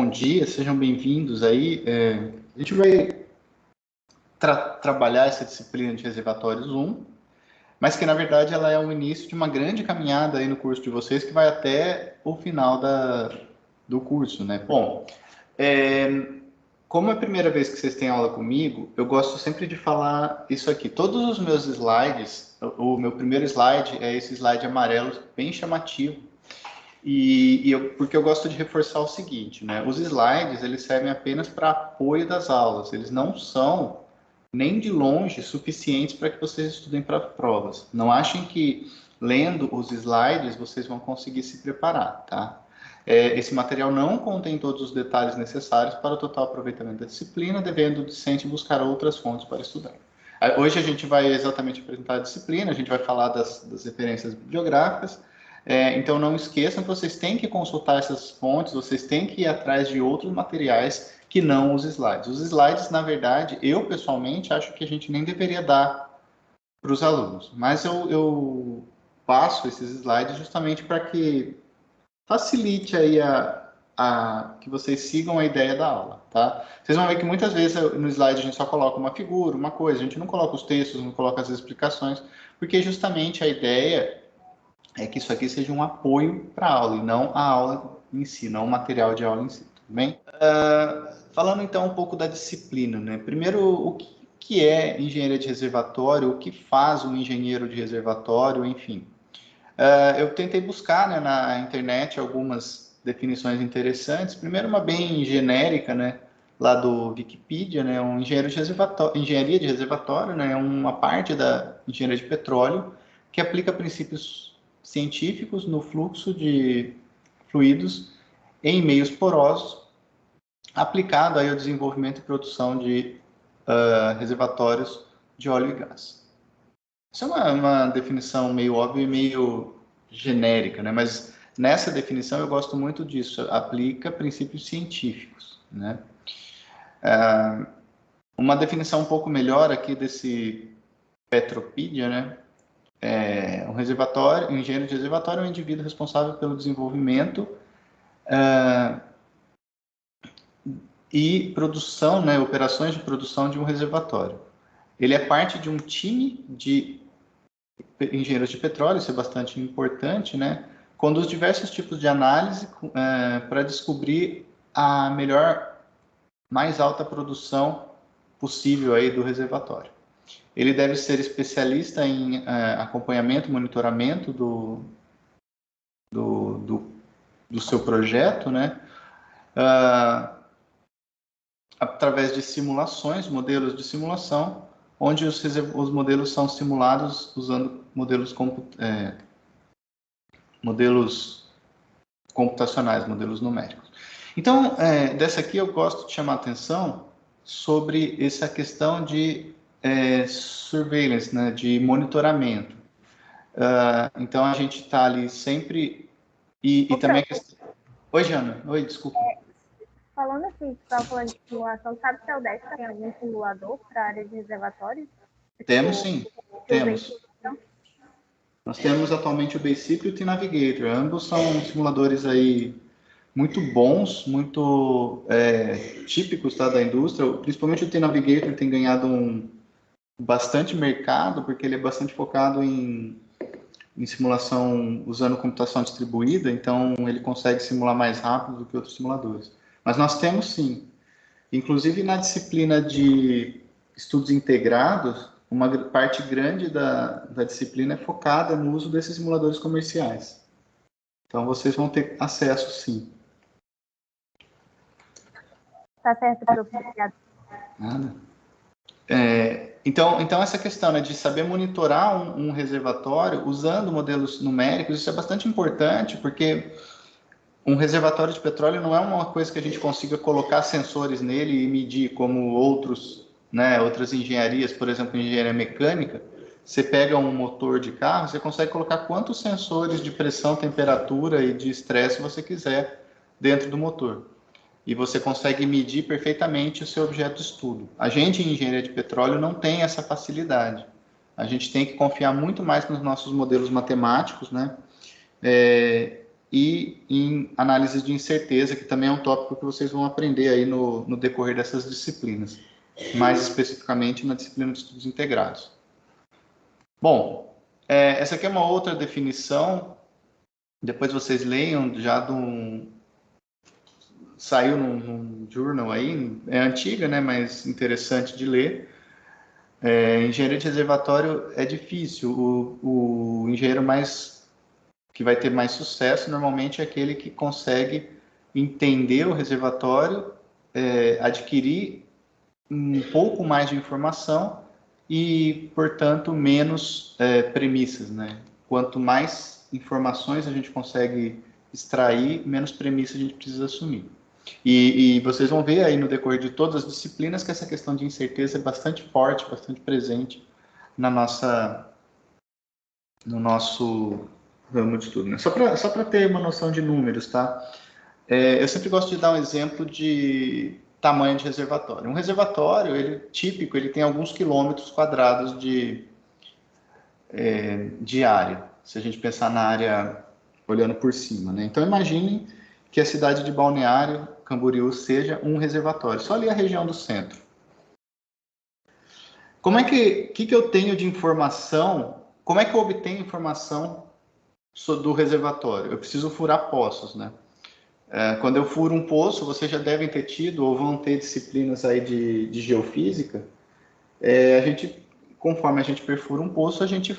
Bom dia, sejam bem-vindos aí. A gente vai trabalhar essa disciplina de reservatórios 1, mas que na verdade ela é o início de uma grande caminhada aí no curso de vocês que vai até o final do curso, né? Bom, como é a primeira vez que vocês têm aula comigo, eu gosto sempre de falar isso aqui. Todos os meus slides, o meu primeiro slide é esse slide amarelo bem chamativo. Porque eu gosto de reforçar o seguinte, né? Os slides, eles servem apenas para apoio das aulas. Eles não são, nem de longe, suficientes para que vocês estudem para provas. Não achem que, lendo os slides, vocês vão conseguir se preparar, tá? Esse material não contém todos os detalhes necessários para o total aproveitamento da disciplina, devendo o discente buscar outras fontes para estudar. Hoje a gente vai exatamente apresentar a disciplina, a gente vai falar das referências bibliográficas. Então, não esqueçam que vocês têm que consultar essas fontes, vocês têm que ir atrás de outros materiais que não os slides. Os slides, na verdade, eu pessoalmente acho que a gente nem deveria dar para os alunos, mas eu passo esses slides justamente para que facilite aí que vocês sigam a ideia da aula, tá? Vocês vão ver que muitas vezes no slide a gente só coloca uma figura, uma coisa, a gente não coloca os textos, não coloca as explicações, porque justamente a ideia é que isso aqui seja um apoio para a aula e não a aula em si, não o material de aula em si, tudo bem? Falando então um pouco da disciplina, né? Primeiro, o que é engenharia de reservatório, o que faz um engenheiro de reservatório, enfim. Eu tentei buscar, né, na internet algumas definições interessantes. Primeiro, uma bem genérica, né, lá do Wikipedia, né, um engenheiro de reservatório, engenharia de reservatório, né, é uma parte da engenharia de petróleo que aplica princípios científicos no fluxo de fluidos em meios porosos, aplicado aí ao desenvolvimento e produção de reservatórios de óleo e gás. Isso é uma definição meio óbvia e meio genérica, né? Mas nessa definição eu gosto muito disso, aplica princípios científicos, né? Uma definição um pouco melhor aqui desse Petropedia, né? Um engenheiro de reservatório é um indivíduo responsável pelo desenvolvimento e produção, né? Operações de produção de um reservatório. Ele é parte de um time de engenheiros de petróleo, isso é bastante importante, né? Conduz diversos tipos de análise para descobrir a mais alta produção possível aí do reservatório. Ele deve ser especialista em acompanhamento, monitoramento do seu projeto, né? Através de simulações, modelos de simulação, onde os modelos são simulados usando modelos computacionais, modelos numéricos. Então, dessa aqui eu gosto de chamar a atenção sobre essa questão de surveillance, né, de monitoramento. Então, a gente está ali sempre... E também a questão... Oi, Jana. Oi, desculpa. Falando assim, você estava falando de simulação, sabe se a UDESC tem algum simulador para a área de reservatórios? Temos, sim. Temos. Nós temos atualmente o Basic e o T-Navigator. Ambos são simuladores aí muito bons, muito típicos, tá, da indústria. Principalmente o T-Navigator tem ganhado bastante mercado, porque ele é bastante focado em simulação usando computação distribuída, então ele consegue simular mais rápido do que outros simuladores. Mas nós temos sim. Inclusive na disciplina de estudos integrados, uma parte grande da disciplina é focada no uso desses simuladores comerciais. Então vocês vão ter acesso sim. Tá certo, professor. Obrigada. Nada. Então essa questão, né, de saber monitorar um reservatório usando modelos numéricos, isso é bastante importante, porque um reservatório de petróleo não é uma coisa que a gente consiga colocar sensores nele e medir como outras engenharias, por exemplo, engenharia mecânica. Você pega um motor de carro, você consegue colocar quantos sensores de pressão, temperatura e de estresse você quiser dentro do motor. E você consegue medir perfeitamente o seu objeto de estudo. A gente, em engenharia de petróleo, não tem essa facilidade. A gente tem que confiar muito mais nos nossos modelos matemáticos, né? e em análise de incerteza, que também é um tópico que vocês vão aprender aí no decorrer dessas disciplinas, mais especificamente na disciplina de estudos integrados. Bom, essa aqui é uma outra definição, depois vocês leiam, já saiu num journal aí, é antiga, né, mas interessante de ler. Engenharia de reservatório é difícil, o engenheiro que vai ter mais sucesso normalmente é aquele que consegue entender o reservatório, adquirir um pouco mais de informação e, portanto, menos premissas, né? Quanto mais informações a gente consegue extrair, menos premissas a gente precisa assumir. E vocês vão ver aí no decorrer de todas as disciplinas que essa questão de incerteza é bastante forte, bastante presente no nosso ramo de estudo, né? Só para ter uma noção de números, tá? Eu sempre gosto de dar um exemplo de tamanho de reservatório. Um reservatório, típico, ele tem alguns quilômetros quadrados de área, se a gente pensar na área olhando por cima, né? Então, imaginem que a cidade de Balneário Camboriú seja um reservatório, só ali a região do centro. Como é que eu tenho de informação? Como é que eu obtenho informação do reservatório? Eu preciso furar poços, né? Quando eu furo um poço, vocês já devem ter tido ou vão ter disciplinas aí de geofísica. Conforme a gente perfura um poço, a gente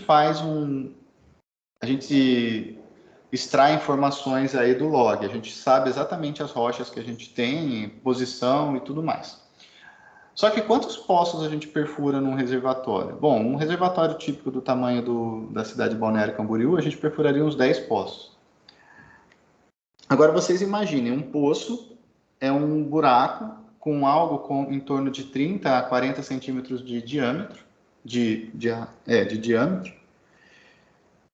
extrai informações aí do log. A gente sabe exatamente as rochas que a gente tem, posição e tudo mais. Só que quantos poços a gente perfura num reservatório? Bom, um reservatório típico do tamanho da cidade de Balneário Camboriú, a gente perfuraria uns 10 poços. Agora vocês imaginem, um poço é um buraco com algo em torno de 30 a 40 centímetros de diâmetro, de diâmetro.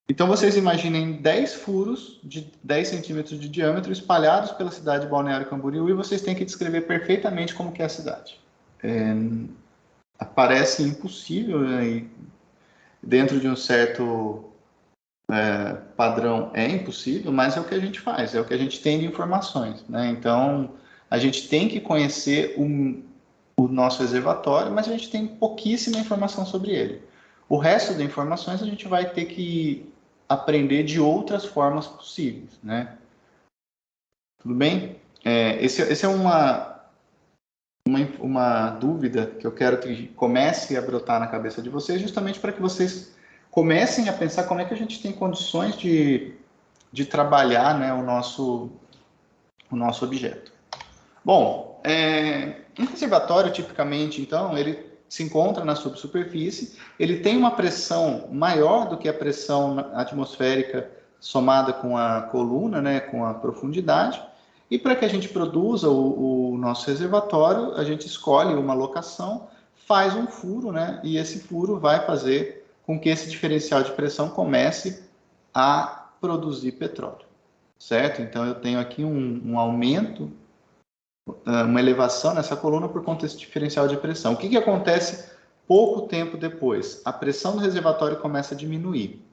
Então vocês imaginem 10 furos de 10 centímetros de diâmetro espalhados pela cidade de Balneário Camboriú e vocês têm que descrever perfeitamente como que é a cidade. Parece impossível, né? E dentro de um certo padrão é impossível, mas é o que a gente faz, é o que a gente tem de informações, né? Então, a gente tem que conhecer o nosso reservatório, mas a gente tem pouquíssima informação sobre ele. O resto das informações a gente vai ter que aprender de outras formas possíveis, né? Tudo bem? Esse é uma dúvida que eu quero que comece a brotar na cabeça de vocês, justamente para que vocês comecem a pensar como é que a gente tem condições de trabalhar, né, o nosso objeto. Bom, um reservatório, tipicamente, então, ele se encontra na subsuperfície, ele tem uma pressão maior do que a pressão atmosférica somada com a coluna, né, com a profundidade, e para que a gente produza o nosso reservatório, a gente escolhe uma locação, faz um furo, né, e esse furo vai fazer com que esse diferencial de pressão comece a produzir petróleo, certo? Então, eu tenho aqui um aumento, uma elevação nessa coluna por conta desse diferencial de pressão. O que acontece pouco tempo depois? A pressão do reservatório começa a diminuir.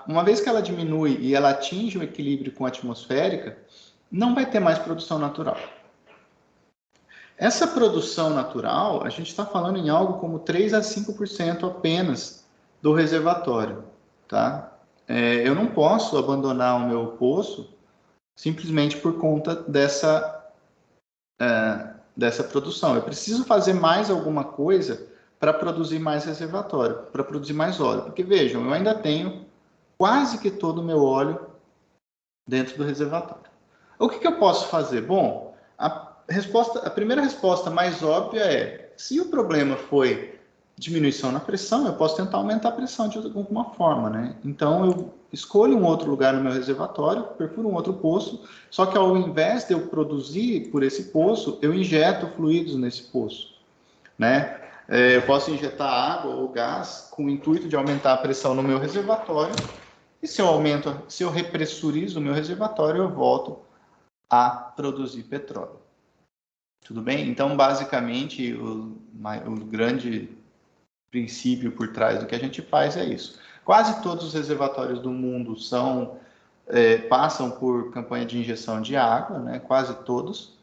Uma vez que ela diminui e ela atinge o equilíbrio com a atmosférica, não vai ter mais produção natural. Essa produção natural, a gente está falando em algo como 3 a 5% apenas do reservatório, tá? Eu não posso abandonar o meu poço simplesmente por conta dessa produção. Eu preciso fazer mais alguma coisa para produzir mais reservatório, para produzir mais óleo. Porque, vejam, eu ainda tenho quase que todo o meu óleo dentro do reservatório. O que eu posso fazer? Bom, a primeira resposta mais óbvia é, se o problema foi diminuição na pressão, eu posso tentar aumentar a pressão de alguma forma, né? Então, eu escolho um outro lugar no meu reservatório, perfuro um outro poço, só que ao invés de eu produzir por esse poço, eu injeto fluidos nesse poço, né? Eu posso injetar água ou gás com o intuito de aumentar a pressão no meu reservatório, e se eu repressurizo o meu reservatório, eu volto a produzir petróleo. Tudo bem? Então, basicamente, o grande princípio por trás do que a gente faz é isso. Quase todos os reservatórios do mundo são passam por campanha de injeção de água, né, quase todos.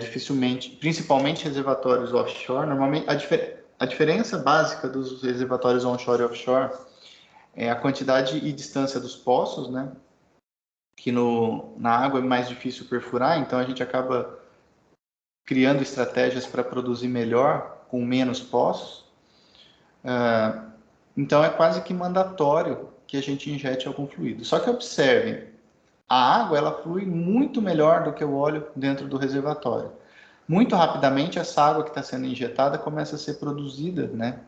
Dificilmente, principalmente reservatórios offshore, normalmente a diferença básica dos reservatórios onshore e offshore é a quantidade e distância dos poços, né? Que na água é mais difícil perfurar, então a gente acaba criando estratégias para produzir melhor com menos poços. Então é quase que mandatório que a gente injete algum fluido. Só que observem, a água ela flui muito melhor do que o óleo dentro do reservatório. Muito rapidamente essa água que está sendo injetada começa a ser produzida, né?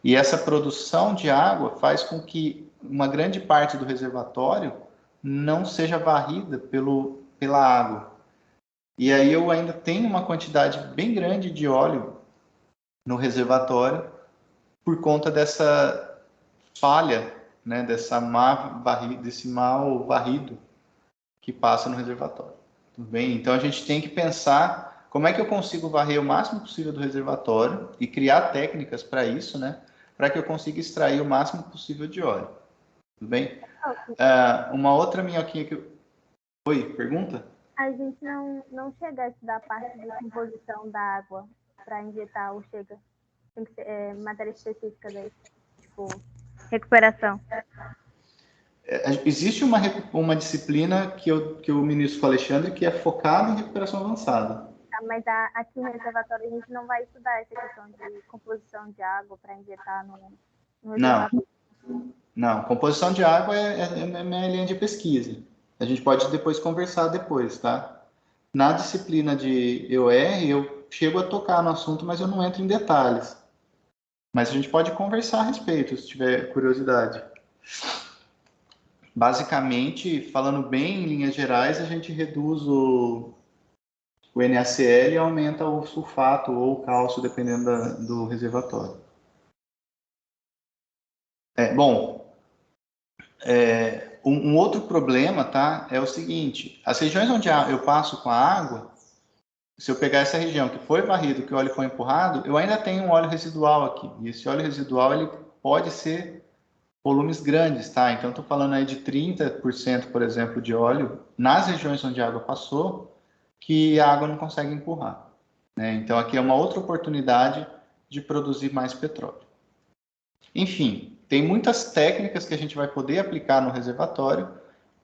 E essa produção de água faz com que uma grande parte do reservatório não seja varrida pela água. E aí eu ainda tenho uma quantidade bem grande de óleo no reservatório por conta dessa falha, né, desse mal varrido que passa no reservatório. Tudo bem? Então a gente tem que pensar como é que eu consigo varrer o máximo possível do reservatório e criar técnicas para isso, né, para que eu consiga extrair o máximo possível de óleo. Tudo bem? Uma outra minhoquinha que eu... Oi, pergunta? A gente não chega a estudar a parte de composição da água para injetar ou chega. Tem que ser matéria específica daí, tipo, recuperação. Existe uma disciplina que eu ministro com o Alexandre que é focada em recuperação avançada. Mas aqui no reservatório a gente não vai estudar essa questão de composição de água para injetar no reservatório. Não, composição de água é minha linha de pesquisa. A gente pode depois conversar depois, tá? Na disciplina de EOR, eu chego a tocar no assunto, mas eu não entro em detalhes. Mas a gente pode conversar a respeito, se tiver curiosidade. Basicamente, falando bem em linhas gerais, a gente reduz o NaCl e aumenta o sulfato ou o cálcio, dependendo do reservatório. Um outro problema, tá, é o seguinte: as regiões onde eu passo com a água, se eu pegar essa região que foi varrido, que o óleo foi empurrado, eu ainda tenho um óleo residual aqui. E esse óleo residual ele pode ser volumes grandes, tá? Então, estou falando aí de 30%, por exemplo, de óleo nas regiões onde a água passou, que a água não consegue empurrar, né? Então, aqui é uma outra oportunidade de produzir mais petróleo. Enfim, tem muitas técnicas que a gente vai poder aplicar no reservatório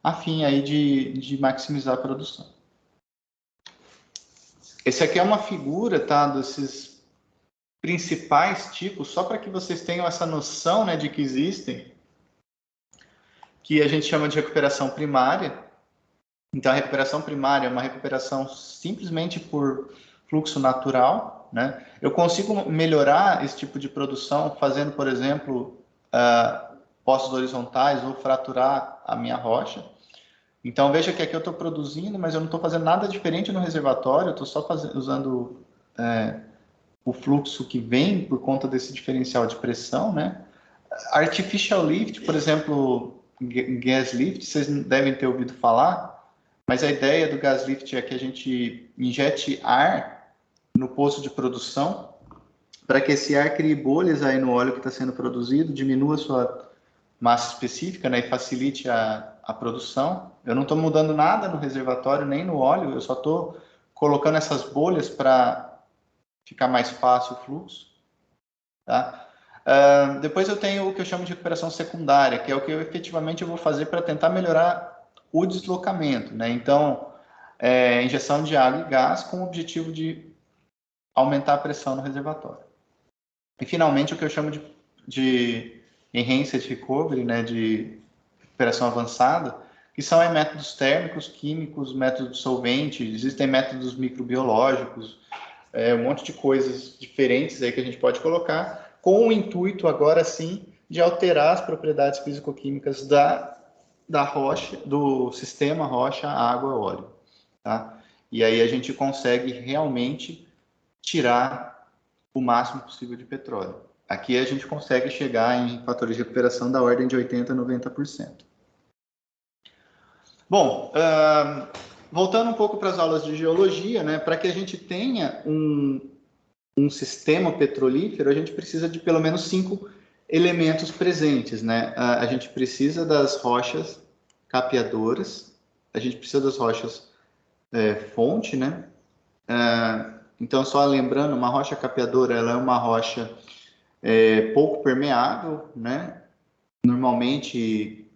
a fim aí de maximizar a produção. Esse aqui é uma figura, tá, desses principais tipos, só para que vocês tenham essa noção, né, de que existem, que a gente chama de recuperação primária. Então, a recuperação primária é uma recuperação simplesmente por fluxo natural, né? Eu consigo melhorar esse tipo de produção fazendo, por exemplo, poços horizontais ou fraturar a minha rocha. Então, veja que aqui eu estou produzindo, mas eu não estou fazendo nada diferente no reservatório, eu estou só usando o fluxo que vem por conta desse diferencial de pressão, né? Artificial lift, por exemplo, gas lift, vocês devem ter ouvido falar, mas a ideia do gas lift é que a gente injete ar no poço de produção para que esse ar crie bolhas aí no óleo que está sendo produzido, diminua a sua massa específica, né, e facilite a produção. Eu não estou mudando nada no reservatório, nem no óleo, eu só estou colocando essas bolhas para ficar mais fácil o fluxo. Tá? Depois eu tenho o que eu chamo de recuperação secundária, que é o que eu efetivamente vou fazer para tentar melhorar o deslocamento, né? Então, injeção de água e gás com o objetivo de aumentar a pressão no reservatório. E, finalmente, o que eu chamo de enhanced recovery, né, de recuperação avançada, que são métodos térmicos, químicos, métodos solventes, existem métodos microbiológicos, um monte de coisas diferentes aí que a gente pode colocar, com o intuito, agora sim, de alterar as propriedades físico-químicas da rocha, do sistema rocha, água, óleo, tá? E aí a gente consegue realmente tirar o máximo possível de petróleo. Aqui a gente consegue chegar em fatores de recuperação da ordem de 80% a 90%. Bom, voltando um pouco para as aulas de geologia, né, para que a gente tenha um sistema petrolífero, a gente precisa de pelo menos 5 elementos presentes, né? A gente precisa das rochas capeadoras. A gente precisa das rochas fonte, né? Então, só lembrando, uma rocha capeadora, ela é uma rocha pouco permeável, né? Normalmente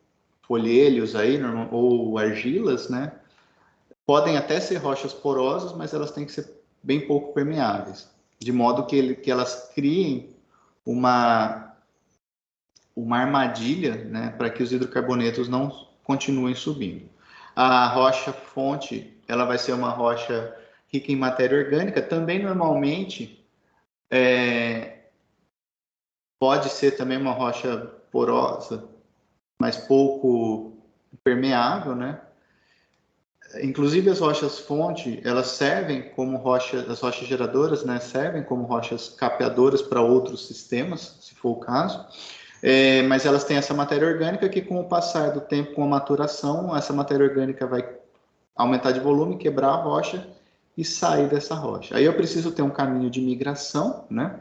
folheiros aí, ou argilas, né? Podem até ser rochas porosas, mas elas têm que ser bem pouco permeáveis, de modo que elas criem uma armadilha, né, para que os hidrocarbonetos não continuem subindo. A rocha fonte, ela vai ser uma rocha rica em matéria orgânica, também normalmente pode ser também uma rocha porosa, mas pouco permeável, né? Inclusive as rochas fonte, elas servem como as rochas geradoras, né, servem como rochas capeadoras para outros sistemas, se for o caso. Mas elas têm essa matéria orgânica que, com o passar do tempo, com a maturação, essa matéria orgânica vai aumentar de volume, quebrar a rocha e sair dessa rocha. Aí eu preciso ter um caminho de migração, né?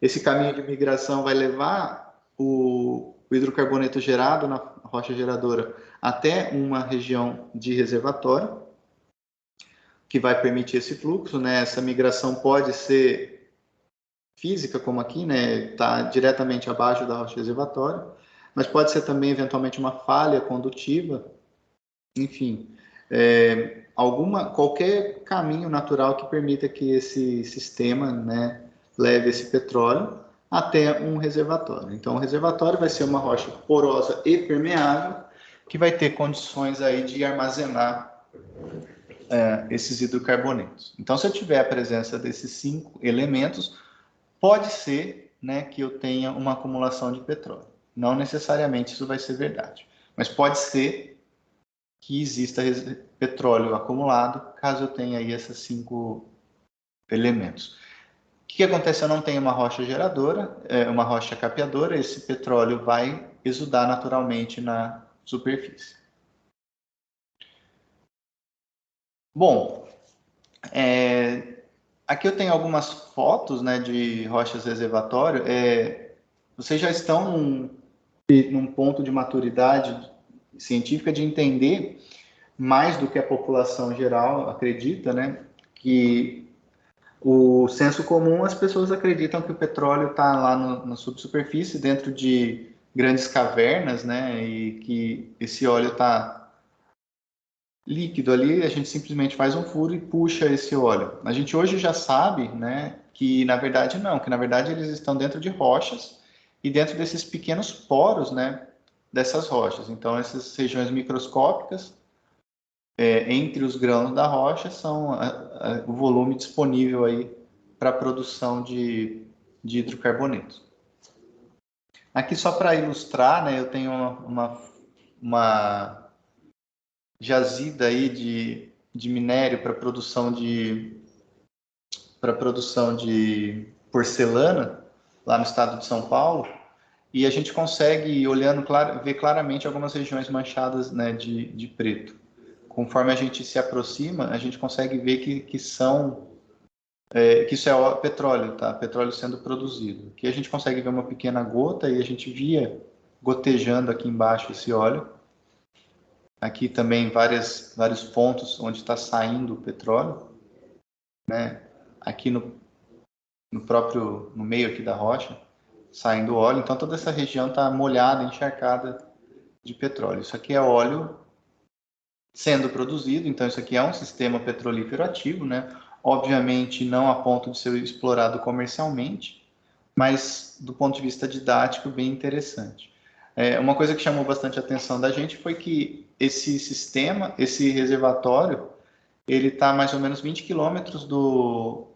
Esse caminho de migração vai levar o hidrocarboneto gerado na rocha geradora até uma região de reservatório, que vai permitir esse fluxo, né? Essa migração pode ser física, como aqui, né? Está diretamente abaixo da rocha reservatório, mas pode ser também, eventualmente, uma falha condutiva, enfim, qualquer caminho natural que permita que esse sistema, né, leve esse petróleo até um reservatório. Então, o reservatório vai ser uma rocha porosa e permeável, que vai ter condições aí de armazenar esses hidrocarbonetos. Então, se eu tiver a presença desses 5 elementos, pode ser, né, que eu tenha uma acumulação de petróleo. Não necessariamente isso vai ser verdade, mas pode ser que exista petróleo acumulado, caso eu tenha aí esses 5 elementos. O que acontece se eu não tenho uma rocha geradora, uma rocha capeadora? Esse petróleo vai exudar naturalmente na superfície. Bom, aqui eu tenho algumas fotos, né, de rochas reservatório. Vocês já estão num ponto de maturidade científica de entender mais do que a população geral acredita, né? Que o senso comum, as pessoas acreditam que o petróleo está lá na subsuperfície, dentro de grandes cavernas, né? E que esse óleo está líquido ali, a gente simplesmente faz um furo e puxa esse óleo. A gente hoje já sabe, né, que na verdade não, que na verdade eles estão dentro de rochas e dentro desses pequenos poros, né, dessas rochas. Então, essas regiões microscópicas entre os grãos da rocha são o volume disponível aí para a produção de hidrocarbonetos. Aqui só para ilustrar, né, eu tenho uma jazida aí de minério para produção de porcelana lá no estado de São Paulo, e a gente consegue, olhando ver claramente algumas regiões manchadas, né, de preto. Conforme a gente se aproxima, a gente consegue ver que isso é petróleo, tá? Petróleo sendo produzido. Aqui a gente consegue ver uma pequena gota e a gente via gotejando aqui embaixo esse óleo. Aqui também vários pontos onde está saindo o petróleo, né? Aqui no meio aqui da rocha, saindo óleo. Então toda essa região está molhada, encharcada de petróleo. Isso aqui é óleo sendo produzido, então isso aqui é um sistema petrolífero ativo, né? Obviamente não a ponto de ser explorado comercialmente, mas do ponto de vista didático, bem interessante. Uma coisa que chamou bastante a atenção da gente foi que esse sistema, esse reservatório, ele está mais ou menos 20 quilômetros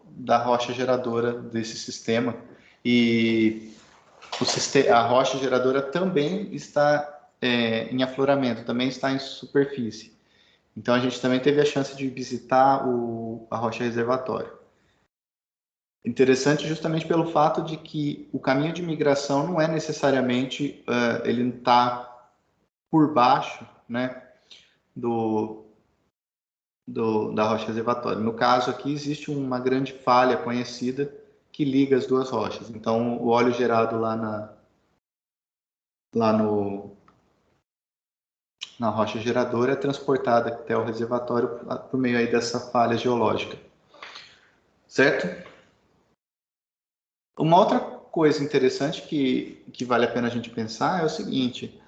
da rocha geradora desse sistema, e a rocha geradora também está em afloramento, também está em superfície. Então a gente também teve a chance de visitar a rocha reservatório. Interessante justamente pelo fato de que o caminho de migração não é necessariamente ele está por baixo, né, da rocha reservatória. No caso aqui existe uma grande falha conhecida que liga as duas rochas. Então o óleo gerado lá no na rocha geradora, é transportada até o reservatório por meio aí dessa falha geológica. Certo? Uma outra coisa interessante que vale a pena a gente pensar é o seguinte: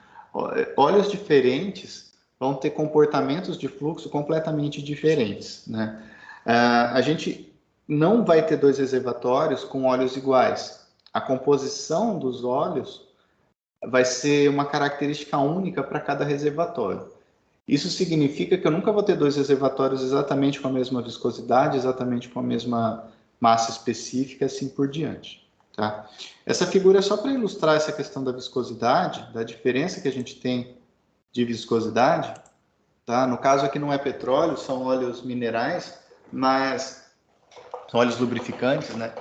óleos diferentes vão ter comportamentos de fluxo completamente diferentes, né? A gente não vai ter dois reservatórios com óleos iguais. A composição dos óleos vai ser uma característica única para cada reservatório. Isso significa que eu nunca vou ter dois reservatórios exatamente com a mesma viscosidade, exatamente com a mesma massa específica, assim por diante. Tá? Essa figura é só para ilustrar essa questão da viscosidade, da diferença que a gente tem de viscosidade. Tá? No caso aqui não é petróleo, são óleos minerais, mas são óleos lubrificantes, né?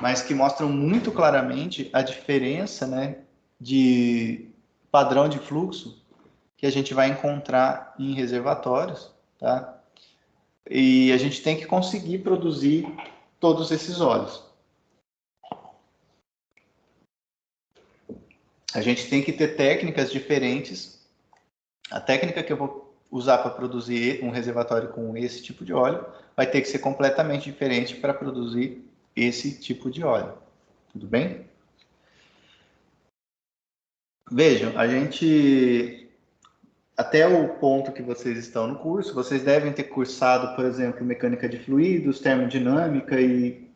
Mas que mostram muito claramente a diferença, né, de padrão de fluxo que a gente vai encontrar em reservatórios, tá? E a gente tem que conseguir produzir todos esses óleos. A gente tem que ter técnicas diferentes. A técnica que eu vou usar para produzir um reservatório com esse tipo de óleo vai ter que ser completamente diferente para produzir esse tipo de óleo. Tudo bem? Vejam, a gente, até o ponto que vocês estão no curso, vocês devem ter cursado, por exemplo, mecânica de fluidos, termodinâmica e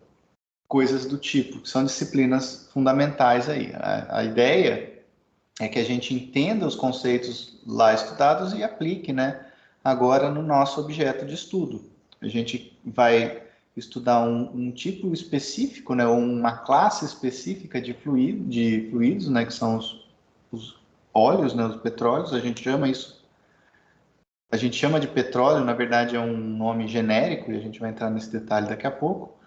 coisas do tipo, que são disciplinas fundamentais aí. A ideia é que a gente entenda os conceitos lá estudados e aplique, né, agora no nosso objeto de estudo. A gente vai estudar um tipo específico, né, uma classe específica de fluidos, né, que são os óleos, né, os petróleos. A gente chama de petróleo, na verdade é um nome genérico, e a gente vai entrar nesse detalhe daqui a pouco.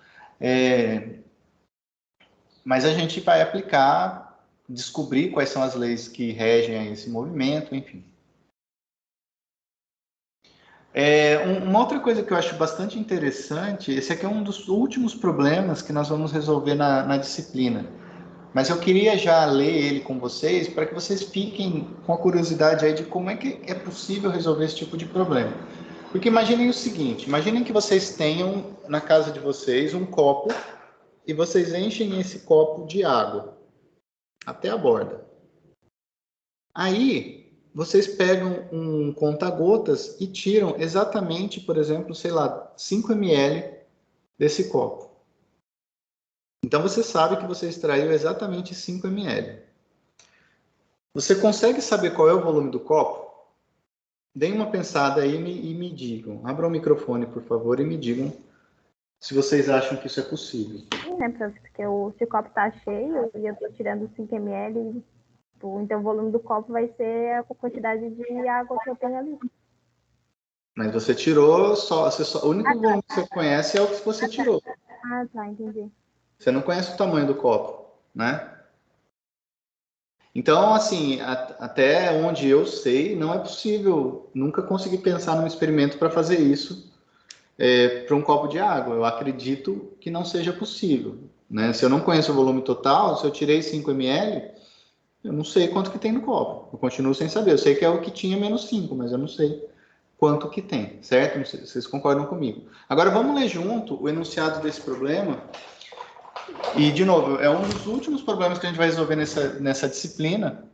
Mas a gente vai aplicar, descobrir quais são as leis que regem esse movimento, enfim. Uma outra coisa que eu acho bastante interessante, esse aqui é um dos últimos problemas que nós vamos resolver na disciplina. Mas eu queria já ler ele com vocês, para que vocês fiquem com a curiosidade aí de como é que é possível resolver esse tipo de problema. Porque imaginem o seguinte, imaginem que vocês tenham na casa de vocês um copo e vocês enchem esse copo de água até a borda. Aí, vocês pegam um conta-gotas e tiram exatamente, por exemplo, sei lá, 5 ml desse copo. Então, você sabe que você extraiu exatamente 5 ml. Você consegue saber qual é o volume do copo? Deem uma pensada aí e me digam. Abram o microfone, por favor, e me digam se vocês acham que isso é possível. Sim, né, professor? Porque se o copo tá cheio e eu tô tirando 5 ml, então o volume do copo vai ser a quantidade de água que eu tenho ali. Mas você tirou o único volume que você conhece é o que você tirou. Ah, tá, entendi. Você não conhece o tamanho do copo, né? Então, assim, até onde eu sei, não é possível, nunca consegui pensar num experimento para fazer isso para um copo de água. Eu acredito que não seja possível, né? Se eu não conheço o volume total, se eu tirei 5 ml, eu não sei quanto que tem no copo. Eu continuo sem saber. Eu sei que é o que tinha menos 5, mas eu não sei quanto que tem, certo? Não sei se vocês concordam comigo. Agora, vamos ler junto o enunciado desse problema. E, de novo, é um dos últimos problemas que a gente vai resolver nessa disciplina.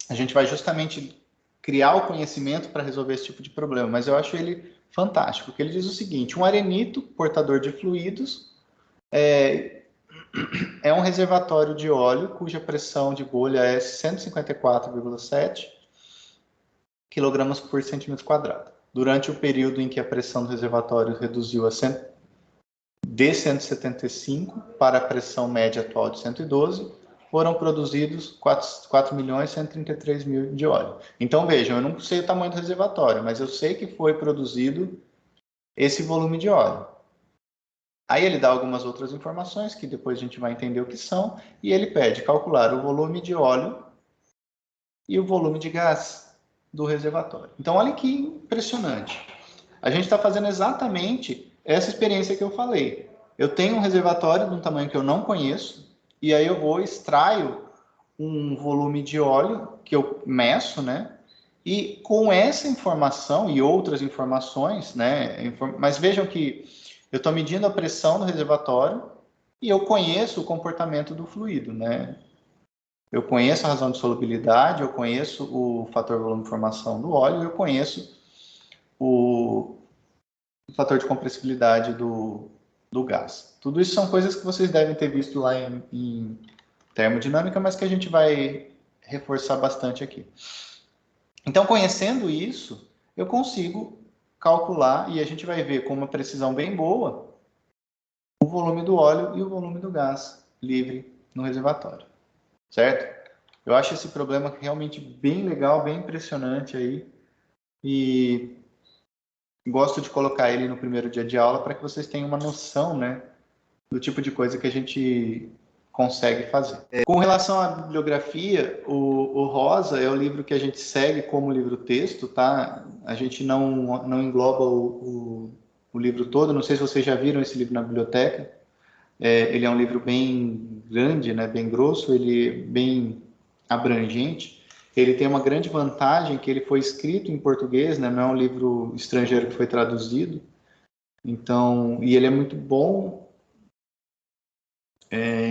A gente vai justamente criar o conhecimento para resolver esse tipo de problema, mas eu acho ele fantástico, porque ele diz o seguinte: um arenito, portador de fluidos, é um reservatório de óleo cuja pressão de bolha é 154,7 kg por centímetro quadrado. Durante o período em que a pressão do reservatório reduziu de 175 para a pressão média atual de 112, foram produzidos 4.133.000 de óleo. Então, vejam, eu não sei o tamanho do reservatório, mas eu sei que foi produzido esse volume de óleo. Aí ele dá algumas outras informações, que depois a gente vai entender o que são, e ele pede calcular o volume de óleo e o volume de gás do reservatório. Então, olha que impressionante. A gente está fazendo exatamente essa experiência que eu falei. Eu tenho um reservatório de um tamanho que eu não conheço, e aí eu extraio um volume de óleo que eu meço, né? E com essa informação e outras informações, né? Mas vejam que eu estou medindo a pressão do reservatório e eu conheço o comportamento do fluido, né? Eu conheço a razão de solubilidade, eu conheço o fator volume de formação do óleo, eu conheço o fator de compressibilidade do gás. Tudo isso são coisas que vocês devem ter visto lá em termodinâmica, mas que a gente vai reforçar bastante aqui. Então, conhecendo isso, eu consigo calcular, e a gente vai ver com uma precisão bem boa, o volume do óleo e o volume do gás livre no reservatório, certo? Eu acho esse problema realmente bem legal, bem impressionante aí, e gosto de colocar ele no primeiro dia de aula para que vocês tenham uma noção, né, do tipo de coisa que a gente consegue fazer. Com relação à bibliografia, o Rosa é o livro que a gente segue como livro-texto, tá? A gente não engloba o livro todo. Não sei se vocês já viram esse livro na biblioteca. Ele é um livro bem grande, né? Bem grosso, ele é bem abrangente. Ele tem uma grande vantagem que ele foi escrito em português, né? Não é um livro estrangeiro que foi traduzido. Então, e ele é muito bom.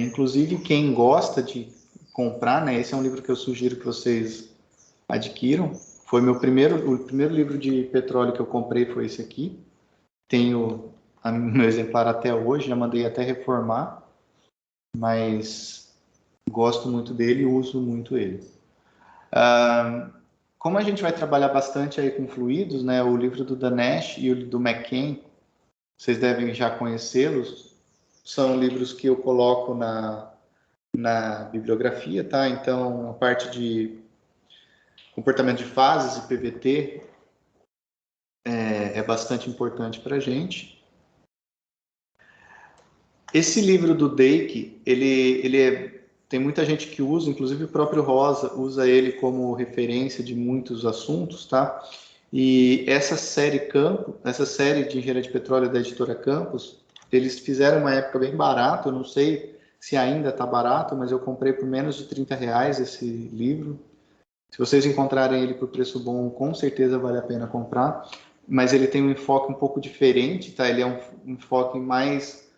Inclusive, quem gosta de comprar, né? Esse é um livro que eu sugiro que vocês adquiram. Foi o primeiro livro de petróleo que eu comprei foi esse aqui. Tenho meu exemplar até hoje, já mandei até reformar, mas gosto muito dele e uso muito ele. Como a gente vai trabalhar bastante aí com fluidos, né? O livro do Danesh e o do McCain, vocês devem já conhecê-los. São livros que eu coloco na bibliografia, tá? Então, a parte de comportamento de fases e PVT é bastante importante para a gente. Esse livro do Dake, tem muita gente que usa, inclusive o próprio Rosa usa ele como referência de muitos assuntos, tá? E essa série de engenharia de petróleo da editora Campos, eles fizeram uma época bem barato, eu não sei se ainda está barato, mas eu comprei por menos de R$30 esse livro. Se vocês encontrarem ele por preço bom, com certeza vale a pena comprar. Mas ele tem um enfoque um pouco diferente, tá? Ele é um enfoque mais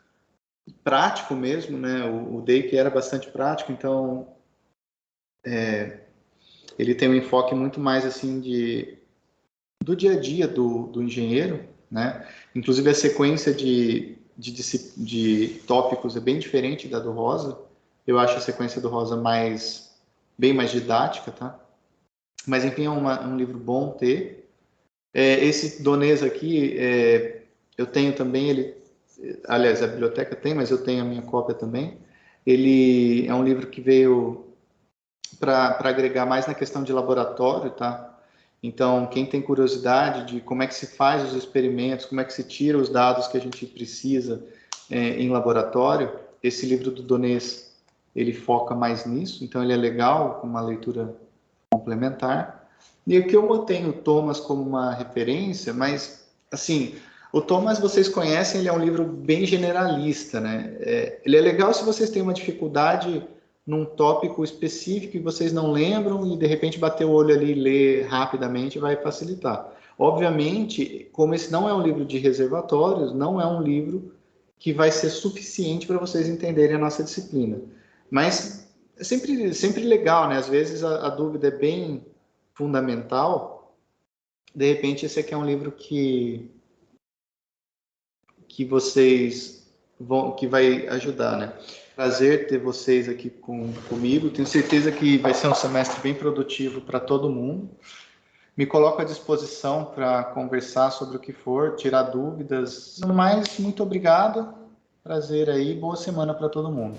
prático mesmo, né? O Dake era bastante prático, então ele tem um enfoque muito mais assim do dia a dia do engenheiro, né? Inclusive a sequência de tópicos é bem diferente da do Rosa. Eu acho a sequência do Rosa bem mais didática, tá? Mas enfim, é um livro bom ter. Esse Donês aqui, eu tenho também, aliás, a biblioteca tem, mas eu tenho a minha cópia também. Ele é um livro que veio para agregar mais na questão de laboratório, tá? Então, quem tem curiosidade de como é que se faz os experimentos, como é que se tira os dados que a gente precisa em laboratório, esse livro do Donês, ele foca mais nisso, então ele é legal, com uma leitura complementar. E aqui eu botei o Thomas como uma referência, mas, assim, o Thomas vocês conhecem, ele é um livro bem generalista, né? Ele é legal se vocês têm uma dificuldade num tópico específico e vocês não lembram e de repente bater o olho ali e ler rapidamente vai facilitar. Obviamente, como esse não é um livro de reservatórios, não é um livro que vai ser suficiente para vocês entenderem a nossa disciplina. Mas é sempre legal, né? Às vezes a dúvida é bem fundamental. De repente, esse aqui é um livro que vai ajudar, né? Prazer ter vocês aqui comigo. Tenho certeza que vai ser um semestre bem produtivo para todo mundo. Me coloco à disposição para conversar sobre o que for, tirar dúvidas. No mais, muito obrigado. Prazer aí. Boa semana para todo mundo.